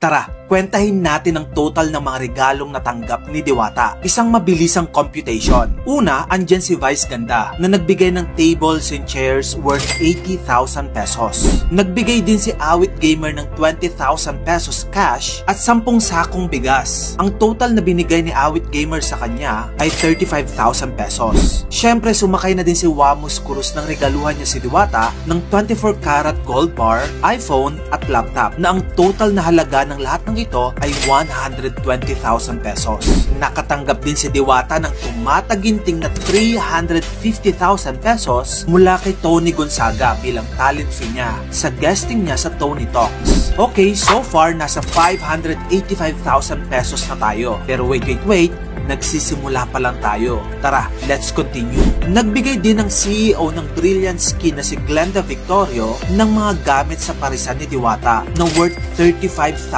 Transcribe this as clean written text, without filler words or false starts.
Tara, kwentahin natin ang total ng mga regalong natanggap ni Diwata. Isang mabilisang computation. Una, andyan si Vice Ganda na nagbigay ng tables and chairs worth 80,000 pesos. Nagbigay din si Awit Gamer ng 20,000 pesos cash at 10 sakong bigas. Ang total na binigay ni Awit Gamer sa kanya ay 35,000 pesos. Syempre, sumakay na din si Wamus Cruz ng regaluhan niya si Diwata ng 24 karat gold bar, iPhone at laptop na ang total na halaga ng lahat ng ito ay 120,000 pesos. Nakatanggap din si Diwata ng tumataginting na 350,000 pesos mula kay Tony Gonzaga bilang talent fee niya sa guesting niya sa Tony Talks. Okay, so far nasa 585,000 pesos na tayo. Pero wait, nagsisimula pa lang tayo. Tara, let's continue. Nagbigay din ng CEO ng Brilliant Skin na si Glenda Victorio ng mga gamit sa parisan ni Diwata na worth 35,000